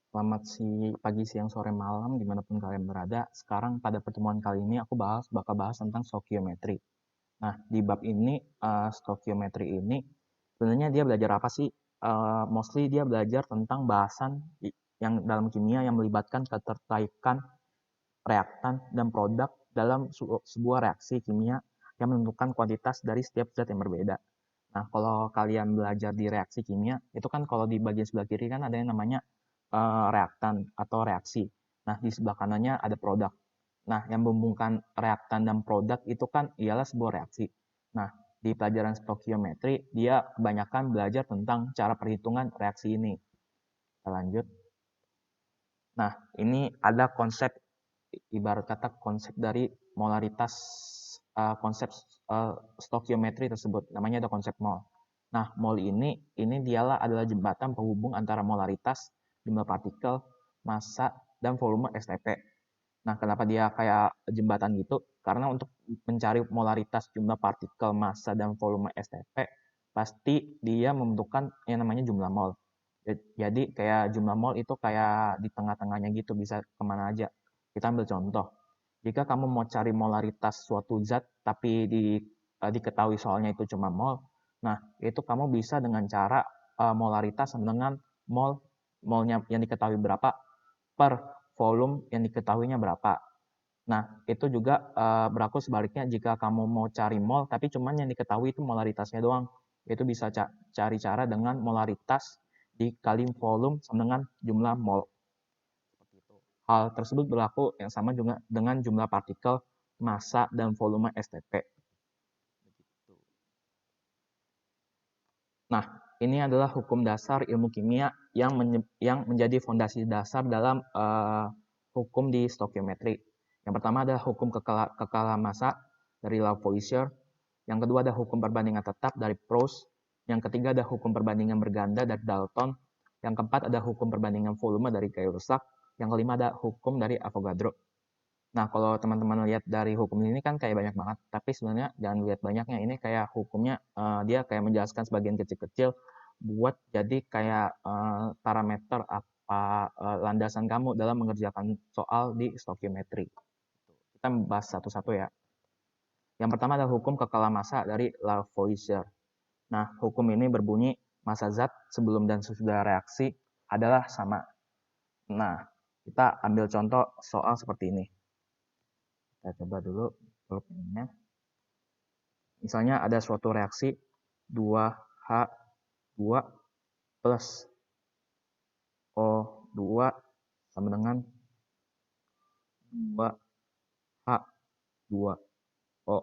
Selamat pagi, siang, sore, malam, dimanapun kalian berada. Sekarang pada pertemuan kali ini aku bakal bahas tentang stokiometri. Nah, di bab ini, stokiometri ini sebenarnya dia belajar apa sih? Mostly dia belajar tentang bahasan yang dalam kimia yang melibatkan keterkaitan reaktan dan produk dalam sebuah reaksi kimia yang menentukan kuantitas dari setiap zat yang berbeda. Nah, kalau kalian belajar di reaksi kimia, itu kan kalau di bagian sebelah kiri kan ada yang namanya reaktan atau reaksi. Nah, di sebelah kanannya ada produk. Nah, yang menghubungkan reaktan dan produk itu kan ialah sebuah reaksi. Nah, di pelajaran stokiometri, dia kebanyakan belajar tentang cara perhitungan reaksi ini. Kita lanjut. Nah, ini ada konsep, ibarat kata konsep dari molaritas, konsep stokiometri tersebut. Namanya ada konsep mol. Nah, mol ini dialah adalah jembatan penghubung antara molaritas, jumlah partikel, massa, dan volume STP. Nah, kenapa dia kayak jembatan gitu? Karena untuk mencari molaritas, jumlah partikel, massa, dan volume STP, pasti dia membutuhkan yang namanya jumlah mol. Jadi kayak jumlah mol itu kayak di tengah-tengahnya gitu, bisa kemana aja. Kita ambil contoh. Jika kamu mau cari molaritas suatu zat, tapi diketahui soalnya itu cuma mol, nah itu kamu bisa dengan cara molaritas dengan molnya yang diketahui berapa per volume yang diketahuinya berapa. Nah, itu juga berlaku sebaliknya jika kamu mau cari mol, tapi cuman yang diketahui itu molaritasnya doang. Itu bisa cari cara dengan molaritas dikali volume sama dengan jumlah mol. Hal tersebut berlaku yang sama juga dengan jumlah partikel, massa, dan volume STP. Nah, ini adalah hukum dasar ilmu kimia yang menjadi fondasi dasar dalam hukum di stokiometri. Yang pertama adalah hukum kekalahan massa dari Lavoisier. Yang kedua ada hukum perbandingan tetap dari Proust. Yang ketiga ada hukum perbandingan berganda dari Dalton. Yang keempat ada hukum perbandingan volume dari Gay-Lussac. Yang kelima ada hukum dari Avogadro. Nah, kalau teman-teman lihat dari hukum ini kan kayak banyak banget, tapi sebenarnya jangan lihat banyaknya. Ini kayak hukumnya dia kayak menjelaskan sebagian kecil-kecil buat jadi kayak parameter apa landasan kamu dalam mengerjakan soal di stokiometri. Kita bahas satu-satu ya. Yang pertama adalah hukum kekalahan massa dari Lavoisier. Nah, hukum ini berbunyi massa zat sebelum dan sesudah reaksi adalah sama. Nah, kita ambil contoh soal seperti ini. Kita coba dulu ini. Misalnya ada suatu reaksi 2H2 plus O2 sama dengan 2H2O.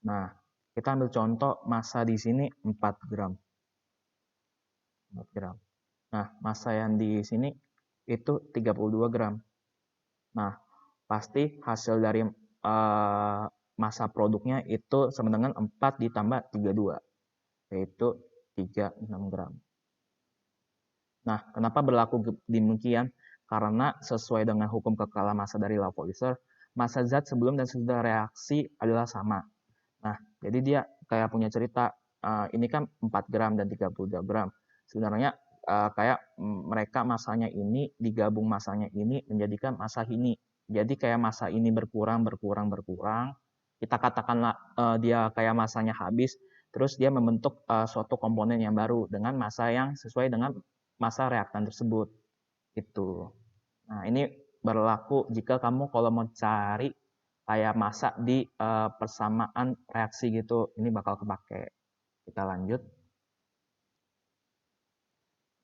Nah, kita ambil contoh massa di sini 4 gram. 4 gram. Nah, massa yang di sini itu 32 gram. Nah, pasti hasil dari massa produknya itu sama dengan 4 ditambah 32, yaitu 36 gram. Nah, kenapa berlaku demikian? Karena sesuai dengan hukum kekalahan massa dari Lavoisier, massa zat sebelum dan sesudah reaksi adalah sama. Nah, jadi dia kayak punya cerita, ini kan 4 gram dan 32 gram. Sebenarnya kayak mereka masanya ini digabung masanya ini menjadikan massa ini. Jadi kayak massa ini berkurang. Kita katakanlah dia kayak masanya habis, terus dia membentuk suatu komponen yang baru dengan massa yang sesuai dengan massa reaktan tersebut. Itu. Nah, ini berlaku jika kamu kalau mau cari kayak massa di persamaan reaksi gitu, ini bakal kepake. Kita lanjut.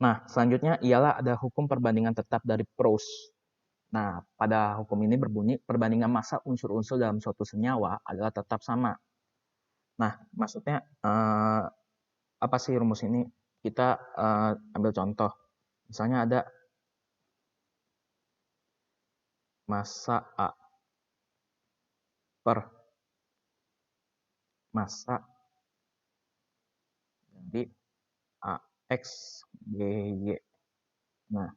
Nah, selanjutnya ialah ada hukum perbandingan tetap dari Proust. Nah, pada hukum ini berbunyi perbandingan massa unsur-unsur dalam suatu senyawa adalah tetap sama. Nah, maksudnya apa sih rumus ini? Kita ambil contoh. Misalnya ada massa A per massa dari AX, BY. Nah,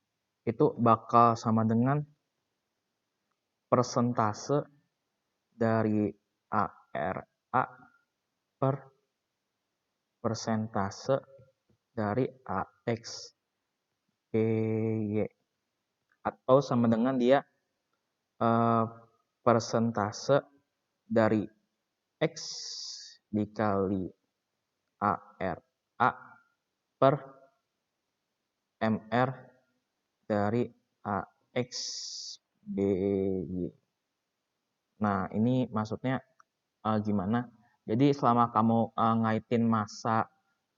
itu bakal sama dengan persentase dari ARA per persentase dari AX, BY. atau sama dengan dia persentase dari X dikali ARA per MR dari AXBY. Nah, ini maksudnya gimana? Jadi selama kamu ngaitin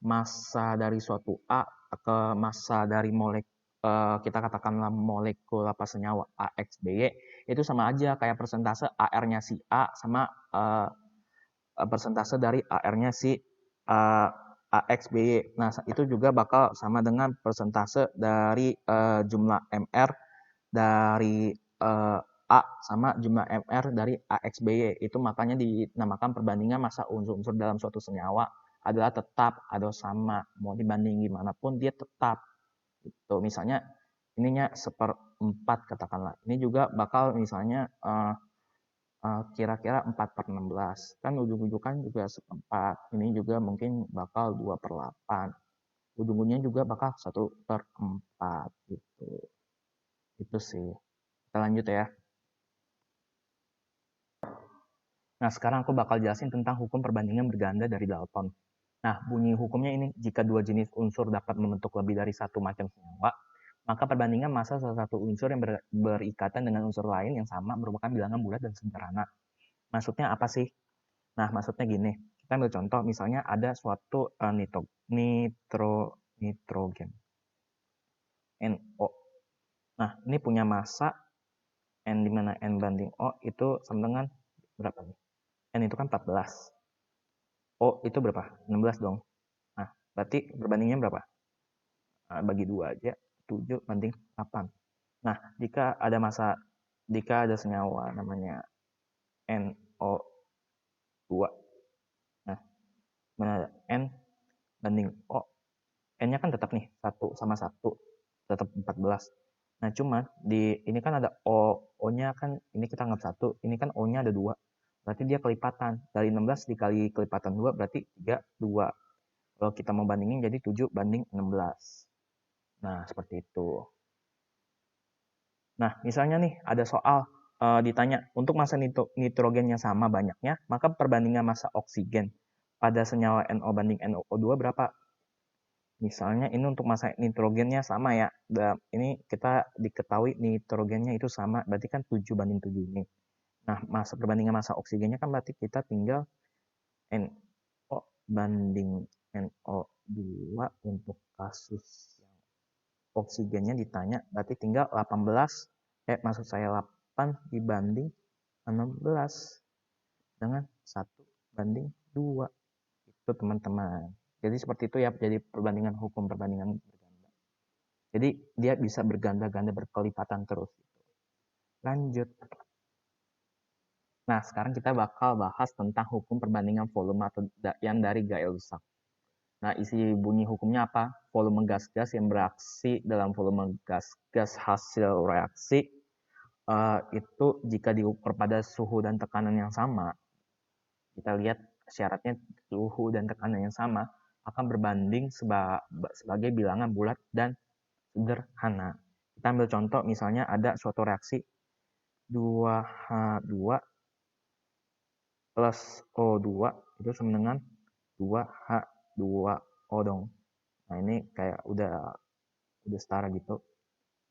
massa dari suatu A ke massa dari kita katakanlah molekul apa senyawa AXBY, itu sama aja kayak persentase AR-nya si A sama persentase dari AR-nya si AXBY. Nah, itu juga bakal sama dengan persentase dari jumlah MR dari A sama jumlah MR dari AXBY. Itu makanya dinamakan perbandingan massa unsur-unsur dalam suatu senyawa adalah tetap atau sama. Mau dibanding gimana pun dia tetap. Itu misalnya ininya 1/4 katakanlah. Ini juga bakal misalnya kira-kira 4/16. Kan ujung-ujungnya juga 1/4. Ini juga mungkin bakal 2/8. Ujung-ujungnya juga bakal 1/4 gitu. Itu sih. Kita lanjut ya. Nah, sekarang aku bakal jelasin tentang hukum perbandingan berganda dari Dalton. Nah, bunyi hukumnya ini, jika dua jenis unsur dapat membentuk lebih dari satu macam senyawa, maka perbandingan massa salah satu unsur yang berikatan dengan unsur lain yang sama merupakan bilangan bulat dan sederhana. Maksudnya apa sih? Nah, maksudnya gini, kita ambil contoh, misalnya ada suatu nitrogen, NO. Nah, ini punya massa N di mana N banding O itu sama dengan berapa nih? N itu kan 14. O itu berapa? 16 dong. Nah, berarti perbandingannya berapa? Nah, bagi 2 aja, 7/8. Nah, jika ada senyawa namanya NO2. Nah, mana N banding O, N-nya kan tetap nih 1 sama 1, tetap 14. Nah, cuma ini kan ada O-nya kan ini kita anggap 1, ini kan O-nya ada 2. Berarti dia kelipatan. Dari 16 dikali kelipatan 2 berarti 2. Kalau kita mau bandingin jadi 7/16. Nah, seperti itu. Nah, misalnya nih ada soal ditanya untuk massa nitrogennya sama banyaknya, maka perbandingan massa oksigen pada senyawa NO banding NO2 berapa? Misalnya ini untuk massa nitrogennya sama ya. Ini kita diketahui nitrogennya itu sama, berarti kan 7/7 ini. Nah, perbandingan massa oksigennya kan berarti kita tinggal NO banding NO2 untuk kasus yang oksigennya ditanya, berarti tinggal 8 dibanding 16 dengan 1/2. Itu teman-teman. Jadi seperti itu ya, jadi hukum perbandingan berganda. Jadi dia bisa berganda-ganda berkelipatan terus. Lanjut. Nah, sekarang kita bakal bahas tentang hukum perbandingan volume atau yang dari Gay-Lussac. Nah, isi bunyi hukumnya apa? Volume gas-gas yang bereaksi dalam volume gas-gas hasil reaksi itu jika diukur pada suhu dan tekanan yang sama, kita lihat syaratnya suhu dan tekanan yang sama akan berbanding sebagai bilangan bulat dan sederhana. Kita ambil contoh, misalnya ada suatu reaksi 2H2 plus O2 itu sama dengan 2H2O dong. Nah, ini kayak udah setara gitu.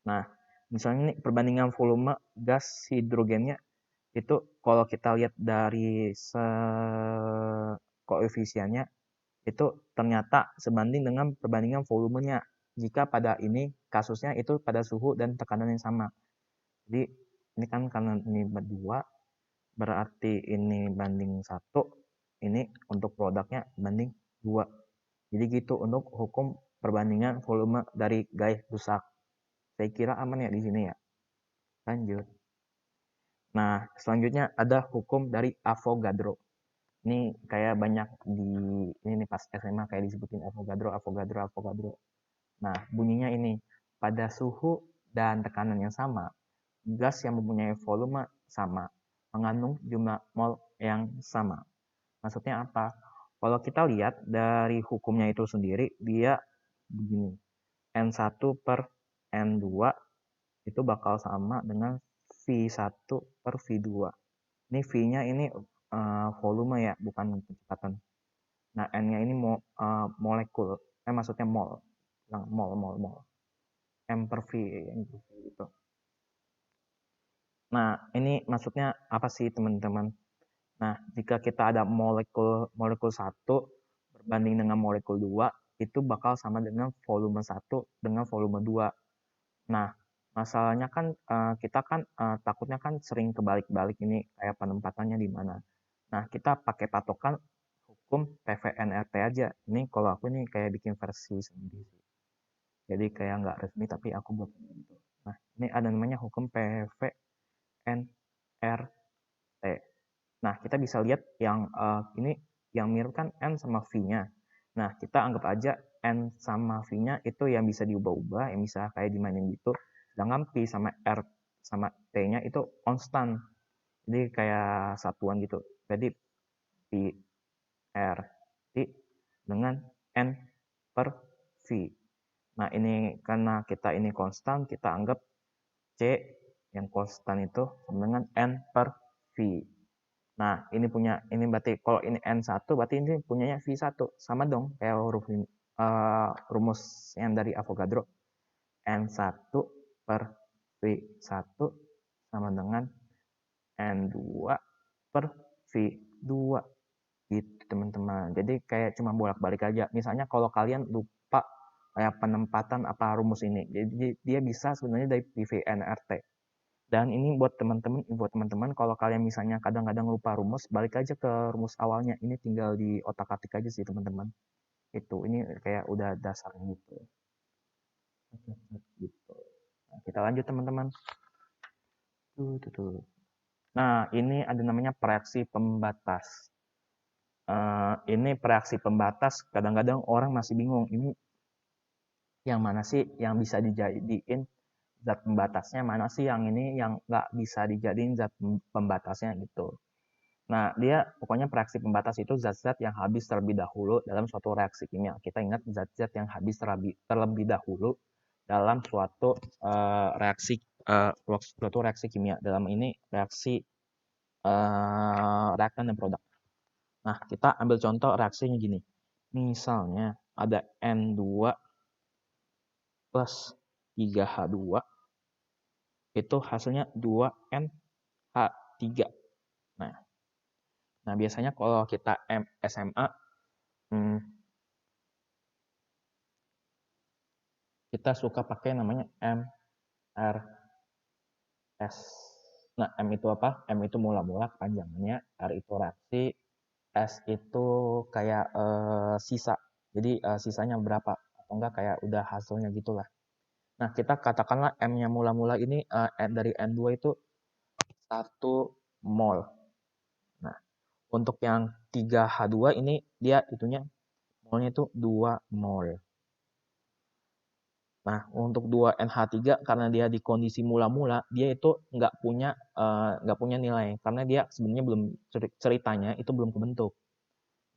Nah, misalnya nih perbandingan volume gas hidrogennya itu kalau kita lihat dari koefisiennya itu ternyata sebanding dengan perbandingan volumenya jika pada ini kasusnya itu pada suhu dan tekanan yang sama. Jadi ini kan karena ini berdua berarti ini banding 1, ini untuk produknya banding 2. Jadi gitu untuk hukum perbandingan volume dari Gay-Lussac. Saya kira aman ya di sini ya. Lanjut. Nah, selanjutnya ada hukum dari Avogadro. Ini kayak banyak ini pas SMA kayak disebutin Avogadro. Nah, bunyinya ini, pada suhu dan tekanan yang sama, gas yang mempunyai volume sama mengandung jumlah mol yang sama. Maksudnya apa? Kalau kita lihat dari hukumnya itu sendiri, dia begini. N1/N2 itu bakal sama dengan V1 per V2. Ini V-nya ini volume ya, bukan kecepatan. Nah, N-nya ini molekul. Maksudnya mol. Mol. M per V gitu. Nah, ini maksudnya apa sih teman-teman? Nah, jika kita ada molekul 1 berbanding dengan molekul 2, itu bakal sama dengan volume 1 dengan volume 2. Nah, masalahnya kan kita kan takutnya kan sering kebalik-balik ini kayak penempatannya di mana. Nah, kita pakai patokan hukum PVNRT aja. Ini kalau aku ini kayak bikin versi sendiri. Jadi kayak nggak resmi tapi aku buat gitu. Nah, ini ada namanya hukum PVNRT. Nah, kita bisa lihat yang ini yang mirip kan N sama V-nya. Nah, kita anggap aja N sama V-nya itu yang bisa diubah-ubah, yang bisa kayak dimainin gitu. Sedangkan P sama R sama T-nya itu konstan. Jadi kayak satuan gitu. Jadi P, R, T dengan N per V. Nah, ini karena kita ini konstan, kita anggap C yang konstan itu sama dengan N per V. Nah, ini berarti kalau ini N1 berarti ini punyanya V1. Sama dong kayak rumus yang dari Avogadro. N1 per V1 sama dengan N2 per V2. Gitu teman-teman. Jadi kayak cuma bolak-balik aja. Misalnya kalau kalian lupa kayak penempatan apa rumus ini. Jadi dia bisa sebenarnya dari PVNRT. Dan ini buat teman-teman, info teman-teman, kalau kalian misalnya kadang-kadang lupa rumus, balik aja ke rumus awalnya. Ini tinggal di otak-atik aja sih teman-teman. Ini kayak udah dasarnya gitu. Gitu. Nah, kita lanjut teman-teman. Tuh. Nah, ini ada namanya reaksi pembatas. Ini reaksi pembatas, kadang-kadang orang masih bingung. Ini yang mana sih yang bisa dijadiin zat pembatasnya, mana sih yang ini yang nggak bisa dijadiin zat pembatasnya gitu. Nah, dia pokoknya reaksi pembatas itu zat-zat yang habis terlebih dahulu dalam suatu reaksi kimia. Kita ingat zat-zat yang habis terlebih dahulu dalam suatu reaksi kimia. Dalam ini reaksi reaktan dan produk. Nah, kita ambil contoh reaksinya gini. Misalnya ada N2 plus 3H2 itu hasilnya 2NH3. Nah, biasanya kalau kita SMA kita suka pakai namanya MRS. Nah, M itu apa? M itu mula-mula kepanjangannya, R itu reaksi, S itu kayak sisa. Jadi sisanya berapa? Atau enggak kayak udah hasilnya gitulah. Nah, kita katakanlah M-nya mula-mula ini dari N2 itu 1 mol. Nah, untuk yang 3H2 ini dia itunya molnya itu 2 mol. Nah, untuk 2NH3 karena dia di kondisi mula-mula, dia itu nggak punya nilai karena dia sebenarnya belum ceritanya itu belum kebentuk.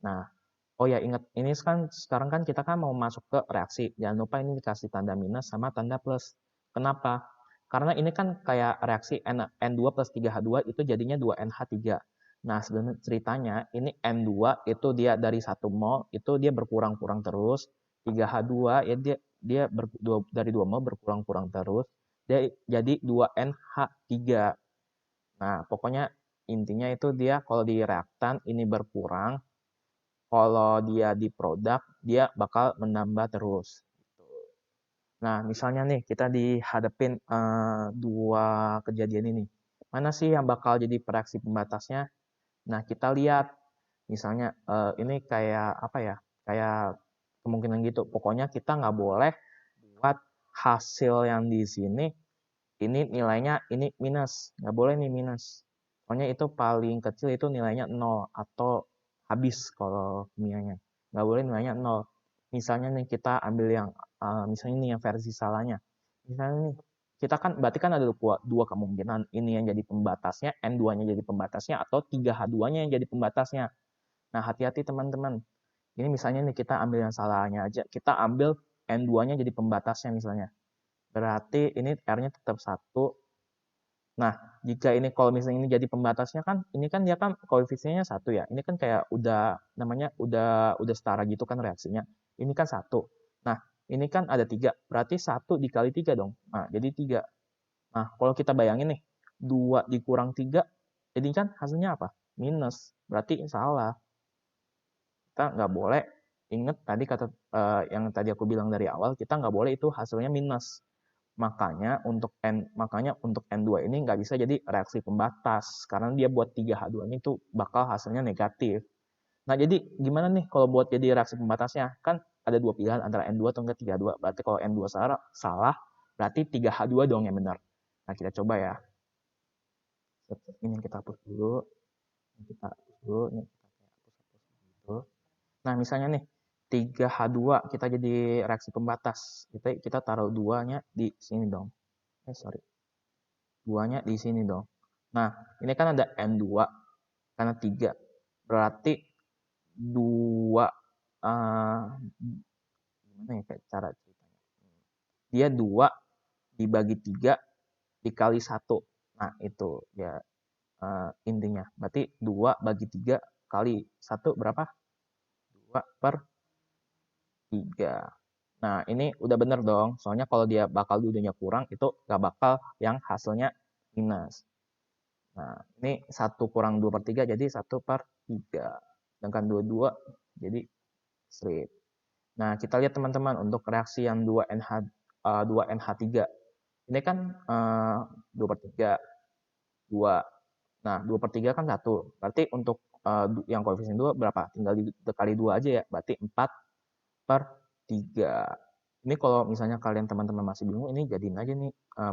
Nah, oh ya ingat ini kan sekarang kan kita kan mau masuk ke reaksi. Jangan lupa ini dikasih tanda minus sama tanda plus. Kenapa? Karena ini kan kayak reaksi N2 plus 3H2 itu jadinya 2NH3. Nah, sebenarnya ceritanya ini N2 itu dia dari 1 mol itu dia berkurang-kurang terus. 3H2 ya dia dari 2 mol berkurang-kurang terus. Dia jadi 2NH3. Nah, pokoknya intinya itu dia kalau di reaktan ini berkurang, kalau dia di produk dia bakal menambah terus. Nah, misalnya nih kita dihadapin dua kejadian ini. Mana sih yang bakal jadi reaksi pembatasnya? Nah, kita lihat misalnya ini kayak apa ya? Kayak kemungkinan gitu. Pokoknya kita nggak boleh buat hasil yang di sini ini nilainya ini minus. Nggak boleh nih minus. Pokoknya itu paling kecil itu nilainya 0 atau habis kalau kimianya. Nggak boleh nilainya 0. Misalnya nih kita ambil yang misalnya ini yang versi salahnya. Misalnya nih kita kan berarti kan ada dua kemungkinan, ini yang jadi pembatasnya, N2-nya jadi pembatasnya atau 3H2-nya yang jadi pembatasnya. Nah, hati-hati teman-teman. Ini misalnya nih kita ambil yang salahnya aja. Kita ambil N2-nya jadi pembatasnya misalnya. berarti ini R-nya tetap 1. Nah, jika ini kalau misalnya ini jadi pembatasnya kan, ini kan dia kan koefisiennya 1 ya. Ini kan kayak udah namanya udah setara gitu kan reaksinya. Ini kan 1. Nah, ini kan ada 3. Berarti 1 dikali 3 dong. Nah, jadi 3. Nah, kalau kita bayangin nih, 2 dikurang 3, jadi kan hasilnya apa? Minus. Berarti salah. Kita nggak boleh, inget tadi kata yang tadi aku bilang dari awal, kita nggak boleh itu hasilnya minus. Makanya untuk N2 ini nggak bisa jadi reaksi pembatas karena dia buat 3H2-nya itu bakal hasilnya negatif. Nah, jadi gimana nih kalau buat jadi reaksi pembatasnya? Kan ada dua pilihan antara N2 atau enggak 3H2. Berarti kalau N2 salah, berarti 3H2 dong yang benar. Nah, kita coba ya. Ini kita hapus dulu. Ini kita hapus dulu. Ini kita hapus gitu. Nah, misalnya nih 3H2 kita jadi reaksi pembatas. Kita taruh 2-nya di sini dong. Sorry. 2-nya di sini dong. Nah, ini kan ada N2 karena 3. Berarti 2 gimana ya kayak cara ceritanya. Dia 2 dibagi 3 dikali 1. Nah, itu ya intinya. Berarti 2 bagi 3 kali 1 berapa? 2/3. Nah, ini udah bener dong. Soalnya kalau dia bakal dua-duanya kurang, itu nggak bakal yang hasilnya minus. Nah, ini 1 kurang 2/3 jadi 1/3. Sedangkan 22 jadi straight. Nah, kita lihat teman-teman untuk reaksi yang 2NH3. Ini kan 2/3, 2. Nah, 2/3 kan 1. Berarti untuk yang koefisien 2 berapa? Tinggal dikali 2 aja ya. Berarti 4/3. Ini kalau misalnya kalian teman-teman masih bingung, ini jadiin aja nih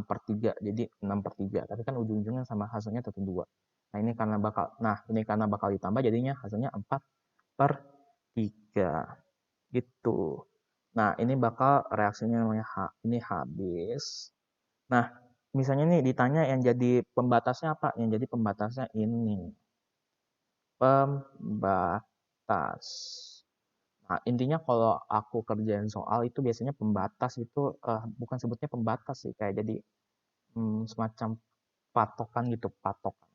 per 3, jadi 6/3. Tapi kan ujung-ujungnya sama hasilnya tetap 2. Nah, ini karena bakal ditambah jadinya hasilnya 4/3. Gitu. Nah, ini bakal reaksinya namanya ini habis. Nah, misalnya nih ditanya yang jadi pembatasnya apa? Yang jadi pembatasnya ini. Pembatas. Nah, intinya kalau aku kerjain soal itu biasanya pembatas itu bukan sebutnya pembatas sih, kayak jadi semacam patokan gitu, patokan.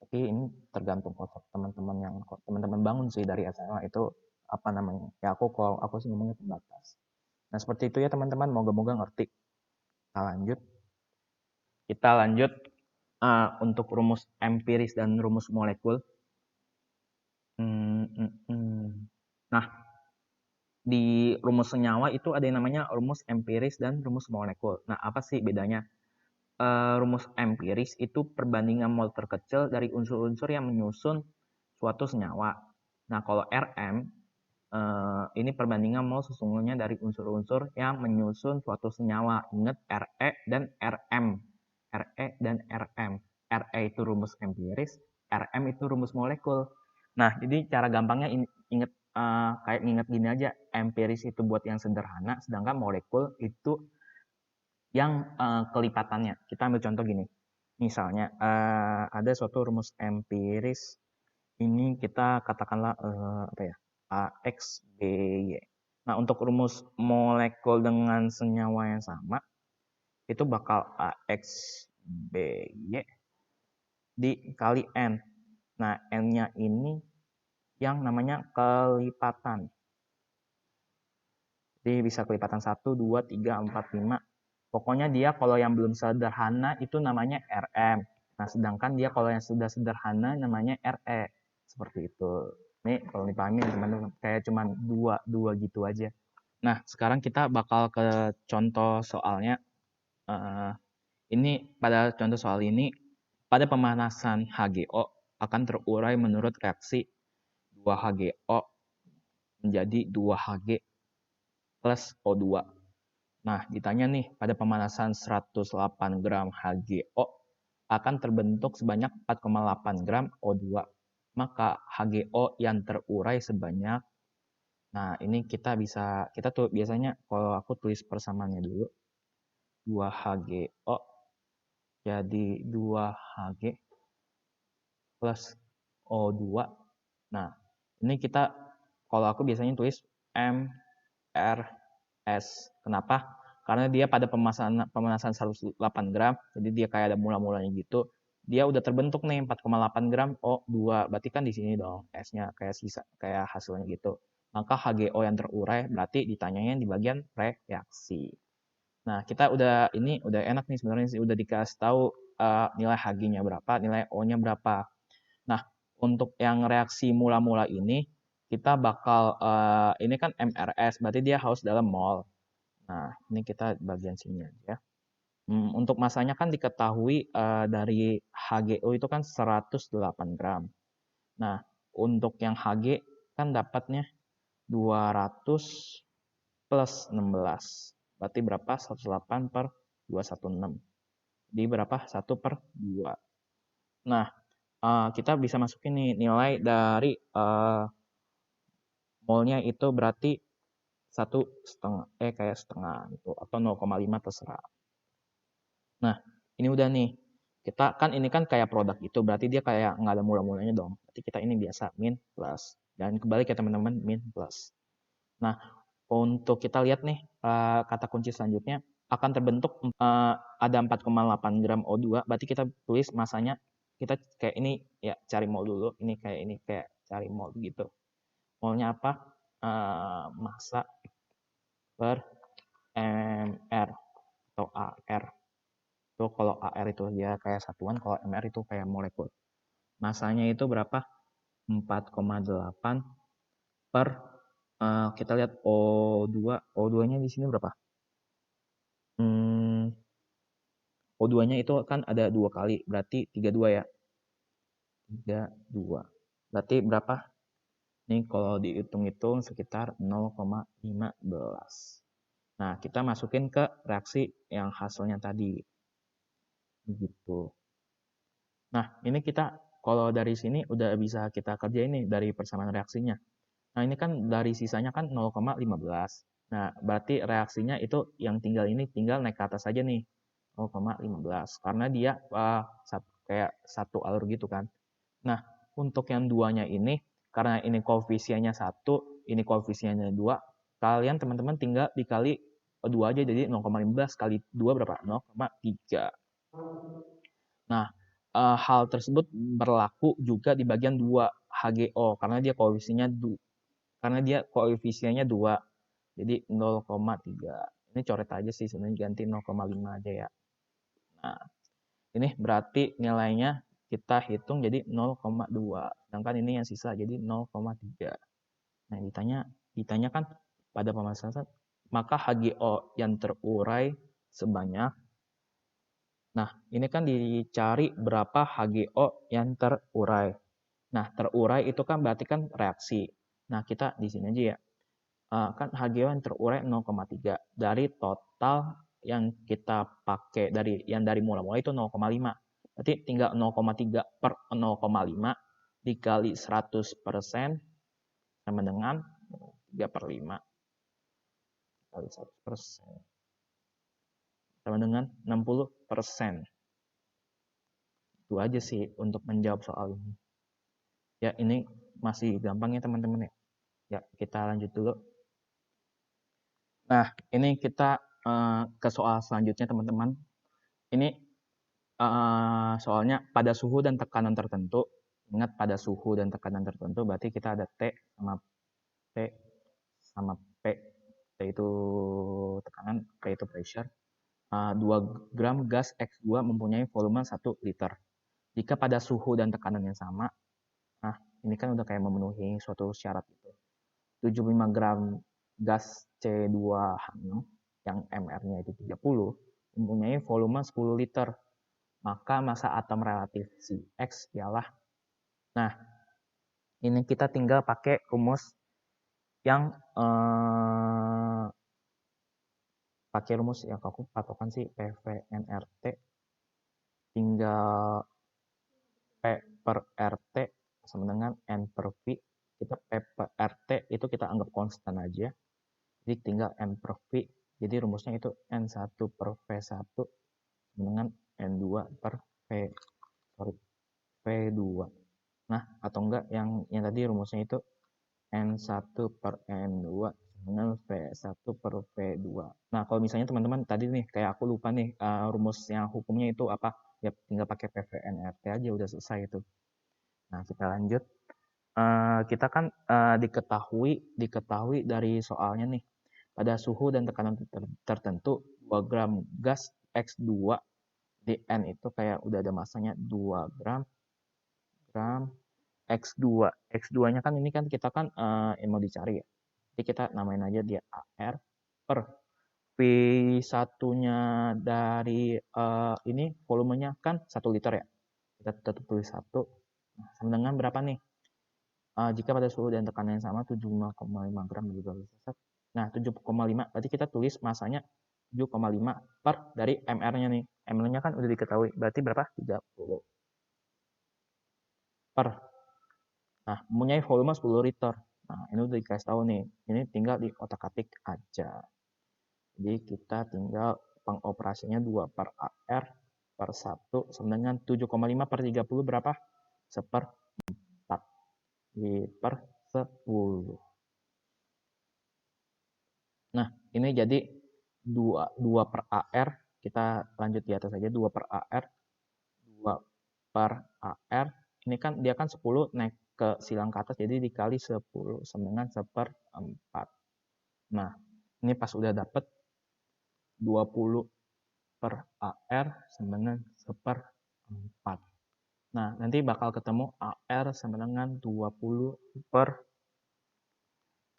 Tapi ini tergantung konsep teman-teman yang teman-teman bangun sih dari SMA itu apa namanya. Ya kalau aku sih ngomongnya pembatas. Nah, seperti itu ya teman-teman, moga-moga ngerti. Kita lanjut untuk rumus empiris dan rumus molekul. Nah, di rumus senyawa itu ada yang namanya rumus empiris dan rumus molekul. Nah, apa sih bedanya? Rumus empiris itu perbandingan mol terkecil dari unsur-unsur yang menyusun suatu senyawa. Nah, kalau RM ini perbandingan mol sesungguhnya dari unsur-unsur yang menyusun suatu senyawa. Ingat Re dan Rm. Re dan Rm. Re itu rumus empiris, Rm itu rumus molekul. Nah, jadi cara gampangnya ingat kayak nginget gini aja, empiris itu buat yang sederhana, sedangkan molekul itu yang kelipatannya. Kita ambil contoh gini. Misalnya ada suatu rumus empiris, ini kita katakanlah apa ya? AX, BY. Nah, untuk rumus molekul dengan senyawa yang sama, itu bakal AX, BY dikali N. Nah, N-nya ini yang namanya kelipatan. Jadi bisa kelipatan 1, 2, 3, 4, 5. Pokoknya dia kalau yang belum sederhana itu namanya RM. Nah, sedangkan dia kalau yang sudah sederhana namanya RE. Seperti itu. Nih, kalau dipahamin teman-teman, kayak cuma dua gitu aja. Nah, sekarang kita bakal ke contoh soalnya. Ini pada contoh soal ini, pada pemanasan HGO akan terurai menurut reaksi 2HGO menjadi 2Hg plus O2. Nah, ditanya nih, pada pemanasan 108 gram HGO akan terbentuk sebanyak 4,8 gram O2. Maka HGO yang terurai sebanyak, nah ini kita tuh biasanya kalau aku tulis persamaannya dulu, 2HGO jadi 2Hg plus O2. Nah, ini kalau aku biasanya tulis MRS. Kenapa? karena dia pada pemanasan 108 gram, jadi dia kayak ada mula-mulanya gitu. Dia udah terbentuk nih 4,8 gram O2, berarti kan di sini dong S-nya kayak sisa, kayak hasilnya gitu. Maka HGO yang terurai berarti ditanyanya di bagian reaksi. Nah, kita udah enak nih sebenarnya sih, udah dikasih tahu nilai Hg-nya berapa, nilai O-nya berapa. Nah, untuk yang reaksi mula-mula ini, kita bakal, ini kan MRS, berarti dia harus dalam mol. Nah, ini kita bagian sini aja. Untuk masanya kan diketahui dari HGO itu kan 108 gram. Nah, untuk yang Hg kan dapatnya 200 plus 16. Berarti berapa? 108 per 216. Jadi berapa? 1 per 2. Nah, kita bisa masukin nih nilai dari molnya itu berarti 1,5 kayak setengah gitu, atau 0,5 terserah. Nah, ini udah nih. Kita kan ini kan kayak produk itu, berarti dia kayak nggak ada mula-mulanya dong. Berarti kita ini biasa min plus. Dan kebalik ya teman-teman, min plus. Nah, untuk kita lihat nih kata kunci selanjutnya akan terbentuk ada 4,8 gram O2, berarti kita tulis masanya, kita kayak ini ya cari mol dulu, ini kayak cari mol gitu. Molnya apa? Massa per mr atau AR. Itu kalau AR itu dia kayak satuan, kalau MR itu kayak molekul. Masanya itu berapa? 4,8 per kita lihat O2. O2-nya di sini berapa? O2-nya itu kan ada 2 kali, berarti 32 ya. 32. Berarti berapa? Nih kalau dihitung-hitung sekitar 0,15. Nah, kita masukin ke reaksi yang hasilnya tadi. Begitu. Nah, ini kita kalau dari sini udah bisa kita kerjain nih dari persamaan reaksinya. Nah, ini kan dari sisanya kan 0,15. Nah, berarti reaksinya itu yang tinggal naik ke atas aja nih. 0,15. Karena dia kayak satu alur gitu kan. Nah, untuk yang duanya ini, karena ini koefisiennya 1, ini koefisiennya 2, kalian teman-teman tinggal dikali 2 aja, jadi 0,15 kali 2 berapa? 0,3. Nah, hal tersebut berlaku juga di bagian 2 HGO, karena dia koefisiennya 2, jadi 0,3. Ini coret aja sih, sebenarnya ganti 0,5 aja ya. Nah, ini berarti nilainya kita hitung jadi 0,2. Sedangkan ini yang sisa jadi 0,3. Nah, ditanyakan pada pemanasan, maka HGO yang terurai sebanyak. Nah, ini kan dicari berapa HGO yang terurai. Nah, terurai itu kan berarti kan reaksi. Nah, kita di sini aja ya. Kan HGO yang terurai 0,3 dari total yang kita pakai dari mula-mula itu 0,5. Berarti tinggal 0,3 per 0,5 dikali 100% sama dengan 3 per 5 kali 100% sama dengan 60%. Itu aja sih untuk menjawab soal ini. Ya, ini masih gampang ya teman-teman ya. Ya, kita lanjut dulu. Nah, ini kita ke soal selanjutnya teman-teman. Ini soalnya pada suhu dan tekanan tertentu. Ingat pada suhu dan tekanan tertentu berarti kita ada T sama P sama P. T itu tekanan, P itu pressure. 2 gram gas X2 mempunyai volume 1 liter. Jika pada suhu dan tekanan yang sama, nah ini kan udah kayak memenuhi suatu syarat itu. 75 gram gas C2H6 yang MR-nya itu 30 mempunyai volume 10 liter. Maka massa atom relatif si X ialah. Nah, ini kita tinggal pakai rumus yang pakai rumus yang aku patokan sih PVNRT, tinggal P per RT sama dengan N per V. Kita P per RT itu kita anggap konstan aja, jadi tinggal N per V. Jadi rumusnya itu N1 per V1 sama dengan N2 per V2. Nah, atau enggak yang tadi rumusnya itu N1 per N2 dengan V1 per V2. Nah, kalau misalnya teman-teman tadi nih, kayak aku lupa nih, rumus yang hukumnya itu apa, ya tinggal pakai PVNRT aja udah selesai itu. Nah, kita lanjut. Kita kan diketahui dari soalnya nih, pada suhu dan tekanan tertentu 2 gram gas X2 di N itu kayak udah ada masanya 2 gram X2. X2-nya kan ini kan kita kan yang mau dicari ya. Jadi kita namain aja dia AR per V1-nya dari ini volumenya kan 1 liter ya. Kita tetap tulis 1. Nah, sama dengan berapa nih? Jika pada suhu dan tekanan yang sama 75,5 gram juga bisa. Nah, 7,5 berarti kita tulis masanya 7,5 per dari MR-nya nih. MR-nya kan udah diketahui. Berarti berapa? 30 per. Nah, mempunyai volume 10 liter. Nah, ini udah dikasih tahu nih. Ini tinggal di otak-atik aja. Jadi kita tinggal pengoperasinya 2 per AR per 1 sama dengan 7,5 per 30 berapa? Seperempat. Per 10. Nah, ini jadi 2 per AR. Kita lanjut di atas saja. 2 per AR. 2 per AR. Ini kan dia kan 10 naik ke silang ke atas. Jadi dikali 10 sama dengan 1/4. Nah, ini pas udah dapet 20 per AR sama dengan 1/4. Nah, nanti bakal ketemu AR sama dengan 20 per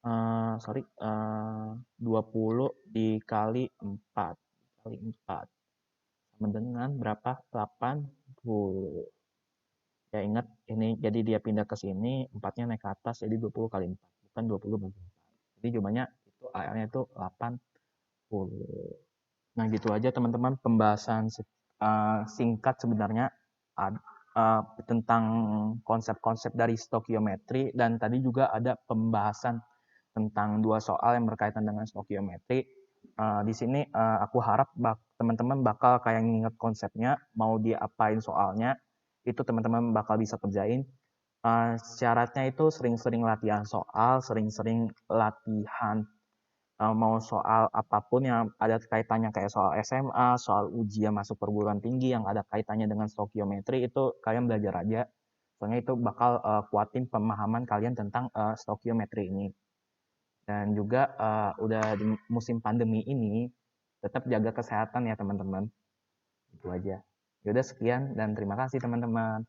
20 dikali 4 kali 4 sama dengan berapa? 80. Ya ingat ini jadi dia pindah ke sini, 4-nya naik ke atas jadi 20 kali 4, bukan 20 bagi 4. Jadi jawabannya itu AR-nya itu 80. Nah, gitu aja teman-teman pembahasan singkat sebenarnya tentang konsep-konsep dari stokiometri, dan tadi juga ada pembahasan tentang 2 soal yang berkaitan dengan stokiometri. Di sini aku harap teman-teman bakal kayak nginget konsepnya, mau diapain soalnya, itu teman-teman bakal bisa kerjain. Syaratnya itu sering-sering latihan soal, sering-sering latihan mau soal apapun yang ada kaitannya kayak soal SMA, soal ujian masuk perguruan tinggi yang ada kaitannya dengan stokiometri, itu kalian belajar aja. Soalnya itu bakal kuatin pemahaman kalian tentang stokiometri ini. Dan juga udah di musim pandemi ini, tetap jaga kesehatan ya teman-teman. Itu aja. Yaudah sekian dan terima kasih teman-teman.